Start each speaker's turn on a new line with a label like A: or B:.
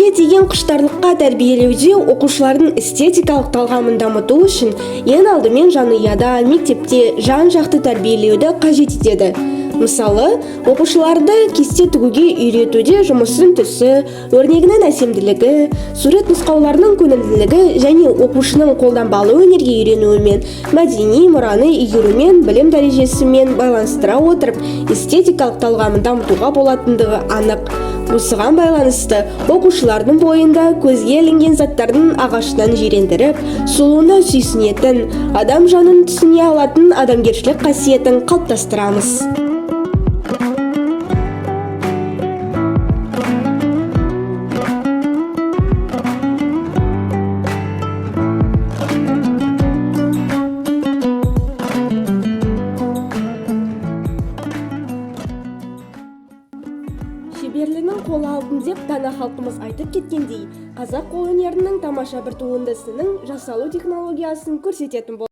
A: Өнерге деген құштарлыққа тәрбиелеуде оқушылардың эстетикалық талғамын дамыту үшін ең алдымен жанұяда, мектепте жан-жақты тәрбиелеуді қажет етеді. Мысалы, оқушыларды кесте тігуге үйретуде жұмыстың түсі, өрнегінің әсемділігі, сурет нұсқауларының көңілділігі және оқушының қолданбалы өнерге үйренуімен, мәдени мұраны игерумен, білім дәрежесімен байланыстыра отырып, эстетикалық талғамын дамытуға болатындығы анық. Осыған байланысты оқушылардың бойында көзге ілінген заттардың ағашынан жирендіріп, сұлуына сүйсінетін, адам жанын түсіне алатын адамгершілік қасиетін қалыптастырамыз. Шеберлігінің қолы алтын деп дана халқымыз айтып кеткендей, қазақ қолөнерінің тамаша бір туындысының жасалу технологиясын көрсететін